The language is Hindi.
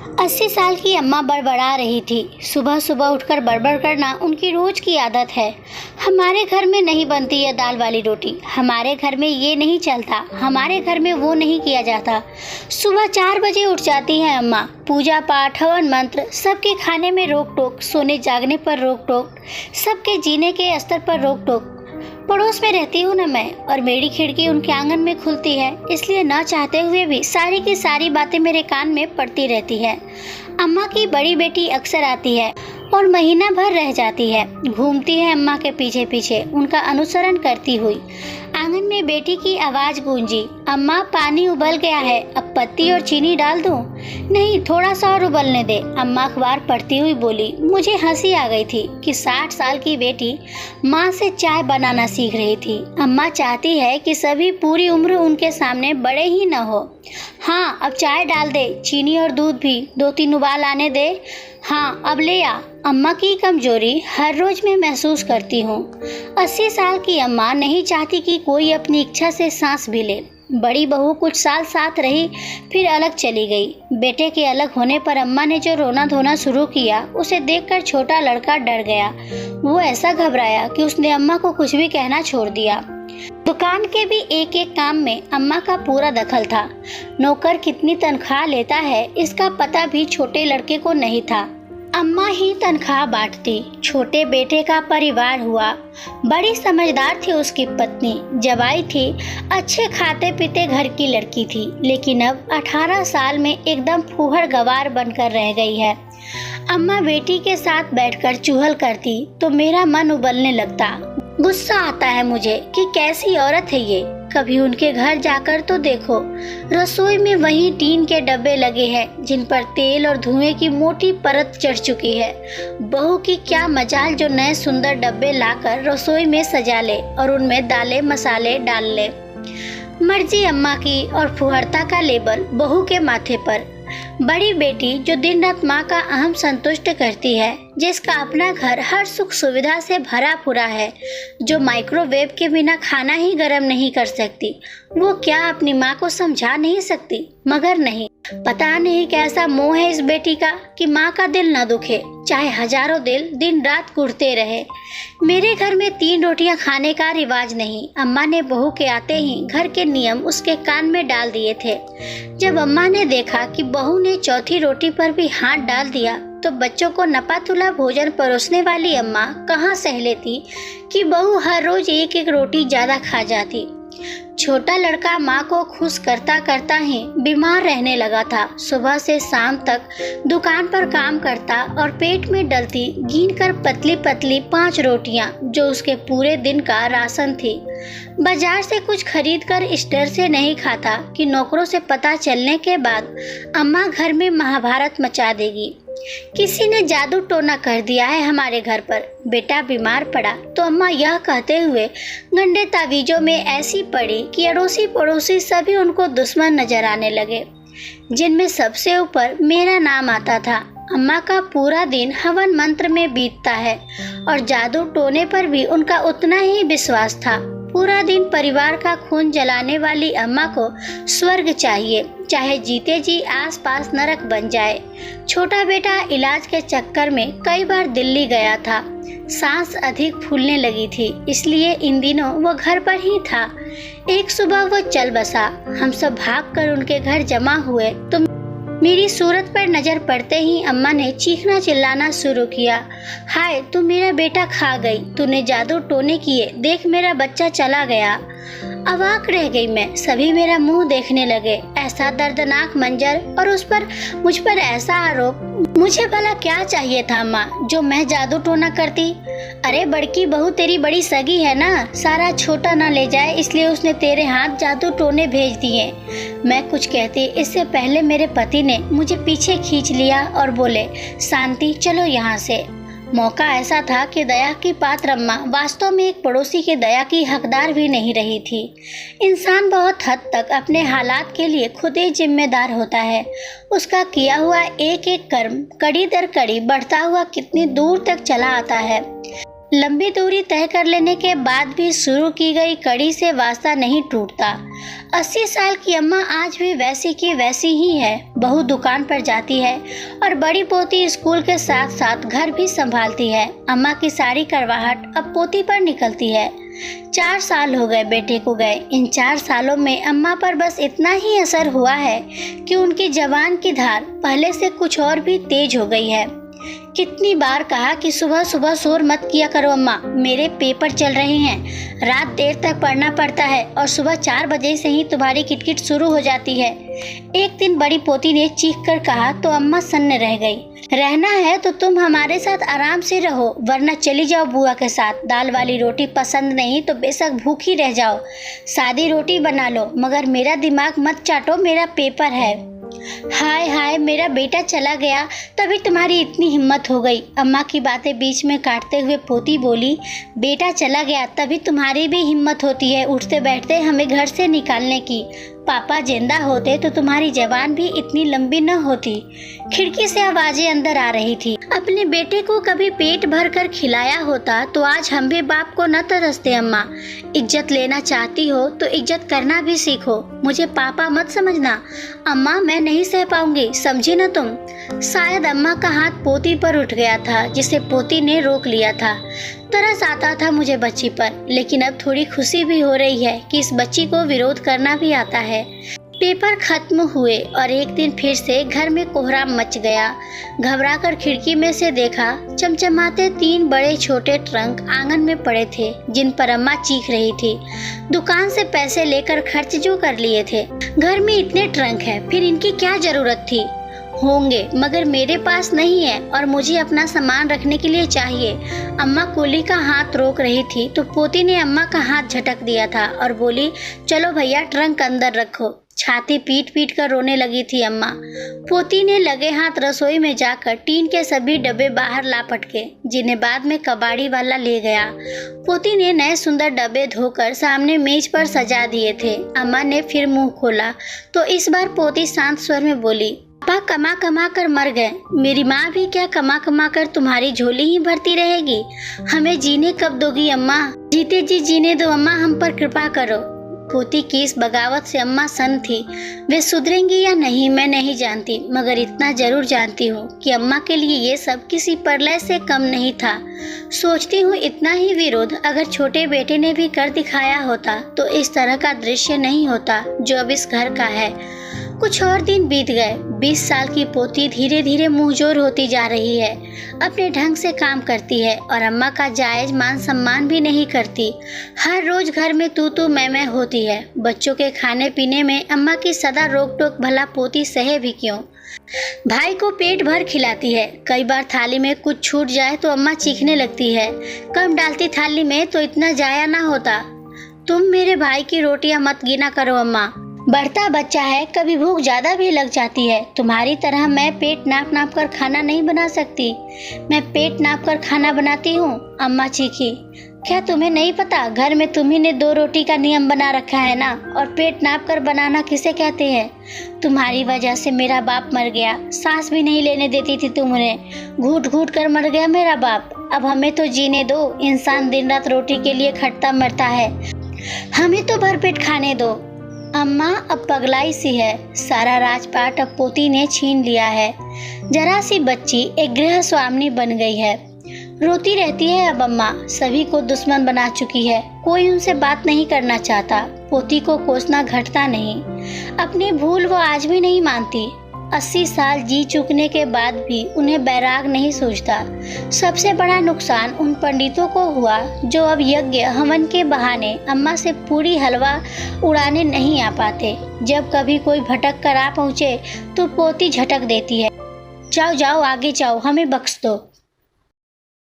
80 साल की अम्मा बड़बड़ा रही थी। सुबह सुबह उठकर बड़बड़ करना उनकी रोज की आदत है। हमारे घर में नहीं बनती है दाल वाली रोटी, हमारे घर में ये नहीं चलता, हमारे घर में वो नहीं किया जाता। सुबह 4 बजे उठ जाती है अम्मा। पूजा पाठ, हवन मंत्र, सबके खाने में रोक टोक, सोने जागने पर रोक टोक, सबके जीने के स्तर पर रोक टोक। पड़ोस में रहती हूँ न मैं, और मेरी खिड़की उनके आंगन में खुलती है, इसलिए न चाहते हुए भी सारी की सारी बातें मेरे कान में पड़ती रहती है। अम्मा की बड़ी बेटी अक्सर आती है और महीना भर रह जाती है। घूमती है अम्मा के पीछे पीछे, उनका अनुसरण करती हुई। आंगन में बेटी की आवाज गूंजी, अम्मा पानी उबल गया है, अब पत्ती और चीनी डाल दूं? नहीं, थोड़ा सा और उबलने दे। अम्मा अखबार पढ़ती हुई बोली। मुझे हंसी आ गई थी कि 60 साल की बेटी माँ से चाय बनाना सीख रही थी। अम्मा चाहती है कि सभी पूरी उम्र उनके सामने बड़े ही न हो। हाँ, अब चाय डाल दे, चीनी और दूध भी 2-3 उबाल आने दे। हाँ, अब ले आ। अम्मा की कमजोरी हर रोज मैं महसूस करती हूँ। 80 साल की अम्मा नहीं चाहती कि कोई अपनी इच्छा से सांस भी ले। बड़ी बहू कुछ साल साथ रही, फिर अलग चली गई। बेटे के अलग होने पर अम्मा ने जो रोना धोना शुरू किया, उसे देखकर छोटा लड़का डर गया। वो ऐसा घबराया कि उसने अम्मा को कुछ भी कहना छोड़ दिया। दुकान के भी एक एक काम में अम्मा का पूरा दखल था। नौकर कितनी तनख्वाह लेता है, इसका पता भी छोटे लड़के को नहीं था। अम्मा ही तनख्वाह बांटती। छोटे बेटे का परिवार हुआ। बड़ी समझदार थी उसकी पत्नी, जवाई थी, अच्छे खाते पीते घर की लड़की थी, लेकिन अब 18 साल में एकदम फूहड़ गवार बनकर रह गई है। अम्मा बेटी के साथ बैठकर चुहल करती तो मेरा मन उबलने लगता। गुस्सा आता है मुझे कि कैसी औरत है ये। कभी उनके घर जाकर तो देखो, रसोई में वही टीन के डब्बे लगे हैं जिन पर तेल और धुएं की मोटी परत चढ़ चुकी है। बहू की क्या मजाल जो नए सुंदर डब्बे लाकर रसोई में सजा ले और उनमें दालें मसाले डाल ले। मर्जी अम्मा की और फुहरता का लेबल बहू के माथे पर। बड़ी बेटी जो दिन रात माँ का अहम संतुष्ट करती है, जिसका अपना घर हर सुख सुविधा से भरा पूरा है, जो माइक्रोवेव के बिना खाना ही गर्म नहीं कर सकती, वो क्या अपनी माँ को समझा नहीं सकती? मगर नहीं, पता नहीं कैसा मोह है इस बेटी का कि माँ का दिल न दुखे, चाहे हजारों दिल दिन रात कुढ़ते रहे। मेरे घर में 3 रोटियां खाने का रिवाज नहीं। अम्मा ने बहू के आते ही घर के नियम उसके कान में डाल दिए थे। जब अम्मा ने देखा कि बहू ने चौथी रोटी पर भी हाथ डाल दिया, तो बच्चों को नपातुला भोजन परोसने वाली अम्मा कहाँ सह लेती कि बहू हर रोज एक एक रोटी ज्यादा खा जाती। छोटा लड़का माँ को खुश करता करता ही बीमार रहने लगा था। सुबह से शाम तक दुकान पर काम करता और पेट में डलती गिन कर पतली पतली 5 रोटियां, जो उसके पूरे दिन का राशन थी। बाजार से कुछ खरीद कर इस डर से नहीं खाता कि नौकरों से पता चलने के बाद अम्मा घर में महाभारत मचा देगी। किसी ने जादू टोना कर दिया है हमारे घर पर। बेटा बीमार पड़ा तो अम्मा यह कहते हुए गंदे तावीजों में ऐसी पड़ी कि अड़ोसी पड़ोसी सभी उनको दुश्मन नजर आने लगे, जिनमें सबसे ऊपर मेरा नाम आता था। अम्मा का पूरा दिन हवन मंत्र में बीतता है और जादू टोने पर भी उनका उतना ही विश्वास था। पूरा दिन परिवार का खून जलाने वाली अम्मा को स्वर्ग चाहिए, चाहे जीते जी आसपास नरक बन जाए। छोटा बेटा इलाज के चक्कर में कई बार दिल्ली गया था। सांस अधिक फूलने लगी थी, इसलिए इन दिनों वो घर पर ही था। एक सुबह वो चल बसा। हम सब भागकर उनके घर जमा हुए तो मेरी सूरत पर नजर पड़ते ही अम्मा ने चीखना चिल्लाना शुरू किया। हाय, तू मेरा बेटा खा गई, तूने जादू टोने किए, देख मेरा बच्चा चला गया। अवाक रह गई मैं। सभी मेरा मुंह देखने लगे। ऐसा दर्दनाक मंजर और उस पर मुझ पर ऐसा आरोप। मुझे भला क्या चाहिए था माँ, जो मैं जादू टोना करती? अरे बड़की बहू तेरी बड़ी सगी है ना, सारा छोटा ना ले जाए इसलिए उसने तेरे हाथ जादू टोने भेज दिए। मैं कुछ कहती इससे पहले मेरे पति ने मुझे पीछे खींच लिया और बोले, शांति, चलो यहाँ से। मौका ऐसा था कि दया की पात्र अम्मा वास्तव में एक पड़ोसी की दया की हकदार भी नहीं रही थी। इंसान बहुत हद तक अपने हालात के लिए खुद ही जिम्मेदार होता है। उसका किया हुआ एक एक कर्म कड़ी दर कड़ी बढ़ता हुआ कितनी दूर तक चला आता है। लंबी दूरी तय कर लेने के बाद भी शुरू की गई कड़ी से वास्ता नहीं टूटता। 80 साल की अम्मा आज भी वैसी की वैसी ही है। बहू दुकान पर जाती है और बड़ी पोती स्कूल के साथ साथ घर भी संभालती है। अम्मा की सारी करवाहट अब पोती पर निकलती है। 4 साल हो गए बेटे को गए। इन 4 सालों में अम्मा पर बस इतना ही असर हुआ है कि उनकी जबान की धार पहले से कुछ और भी तेज हो गई है। कितनी बार कहा कि सुबह सुबह शोर मत किया करो अम्मा, मेरे पेपर चल रहे हैं, रात देर तक पढ़ना पड़ता है और सुबह 4 बजे से ही तुम्हारी किटकिट शुरू हो जाती है। एक दिन बड़ी पोती ने चीख कर कहा तो अम्मा सन्न रह गई। रहना है तो तुम हमारे साथ आराम से रहो, वरना चली जाओ बुआ के साथ। दाल वाली रोटी पसंद नहीं तो बेशक भूखी रह जाओ, सादी रोटी बना लो, मगर मेरा दिमाग मत चाटो, मेरा पेपर है। हाय हाय, मेरा बेटा चला गया तभी तुम्हारी इतनी हिम्मत हो गई। अम्मा की बातें बीच में काटते हुए पोती बोली, बेटा चला गया तभी तुम्हारी भी हिम्मत होती है उठते बैठते हमें घर से निकालने की। पापा जिंदा होते तो तुम्हारी जबान भी इतनी लंबी न होती। खिड़की से आवाजें अंदर आ रही थी। अपने बेटे को कभी पेट भर कर खिलाया होता तो आज हम भी बाप को न तरसते। अम्मा, इज्जत लेना चाहती हो तो इज्जत करना भी सीखो, मुझे पापा मत समझना। अम्मा, मैं नहीं सह पाऊंगी, समझी न तुम। शायद अम्मा का हाथ पोती पर उठ गया था जिसे पोती ने रोक लिया था। तरस आता था मुझे बच्ची पर, लेकिन अब थोड़ी खुशी भी हो रही है कि इस बच्ची को विरोध करना भी आता है। पेपर खत्म हुए और एक दिन फिर से घर में कोहराम मच गया। घबराकर खिड़की में से देखा, चमचमाते 3 बड़े छोटे ट्रंक आंगन में पड़े थे जिन पर अम्मा चीख रही थी। दुकान से पैसे लेकर खर्च जो कर लिए थे। घर में इतने ट्रंक हैं, फिर इनकी क्या जरूरत थी? होंगे, मगर मेरे पास नहीं है और मुझे अपना सामान रखने के लिए चाहिए। अम्मा कुली का हाथ रोक रही थी तो पोती ने अम्मा का हाथ झटक दिया था और बोली, चलो भैया ट्रंक अंदर रखो। छाती पीट पीट कर रोने लगी थी अम्मा। पोती ने लगे हाथ रसोई में जाकर टीन के सभी डब्बे बाहर ला पटके, जिन्हें बाद में कबाड़ी वाला ले गया। पोती ने नए सुंदर डब्बे धोकर सामने मेज पर सजा दिए थे। अम्मा ने फिर मुंह खोला तो इस बार पोती शांत स्वर में बोली, पापा कमा कमा कर मर गए, मेरी माँ भी क्या कमा कमा कर तुम्हारी झोली ही भरती रहेगी? हमें जीने कब दोगी अम्मा? जीते जी जीने दो अम्मा, हम पर कृपा करो। पोती की इस बगावत से अम्मा सन्न थी। वे सुधरेंगी या नहीं मैं नहीं जानती, मगर इतना जरूर जानती हूँ कि अम्मा के लिए ये सब किसी प्रलय से कम नहीं था। सोचती हूँ इतना ही विरोध अगर छोटे बेटे ने भी कर दिखाया होता तो इस तरह का दृश्य नहीं होता जो अब इस घर का है। कुछ और दिन बीत गए। 20 साल की पोती धीरे धीरे मुंहजोर होती जा रही है। अपने ढंग से काम करती है और अम्मा का जायज मान सम्मान भी नहीं करती। हर रोज घर में तू मैं होती है। बच्चों के खाने पीने में अम्मा की सदा रोक टोक भला पोती सहे भी क्यों। भाई को पेट भर खिलाती है। कई बार थाली में कुछ छूट जाए तो अम्मा चीखने लगती है। कम डालती थाली में तो इतना जाया ना होता। तुम मेरे भाई की रोटियां मत गिना करो अम्मा, बढ़ता बच्चा है, कभी भूख ज्यादा भी लग जाती है। तुम्हारी तरह मैं पेट नाप नाप कर खाना नहीं बना सकती। मैं पेट नाप कर खाना बनाती हूँ। अम्मा चीखी, क्या तुम्हें नहीं पता घर में तुम्ही ने 2 रोटी का नियम बना रखा है ना? और पेट नाप कर बनाना किसे कहते हैं? तुम्हारी वजह से मेरा बाप मर गया, सांस भी नहीं लेने देती थी तुम उन्हें। घूट घूट कर मर गया मेरा बाप। अब हमें तो जीने दो। इंसान दिन रात रोटी के लिए खटता मरता है, हमें तो भरपेट खाने दो। अम्मा अब पगलाई सी है। सारा राजपाट अब पोती ने छीन लिया है। जरा सी बच्ची एक गृह स्वामिनी बन गई है। रोती रहती है अब अम्मा। सभी को दुश्मन बना चुकी है। कोई उनसे बात नहीं करना चाहता। पोती को कोसना घटता नहीं। अपनी भूल वो आज भी नहीं मानती। 80 साल जी चुकने के बाद भी उन्हें बैराग नहीं सूझता। सबसे बड़ा नुकसान उन पंडितों को हुआ जो अब यज्ञ हवन के बहाने अम्मा से पूरी हलवा उड़ाने नहीं आ पाते। जब कभी कोई भटक कर आ पहुँचे तो पोती झटक देती है, जाओ जाओ आगे जाओ, हमें बख्श दो।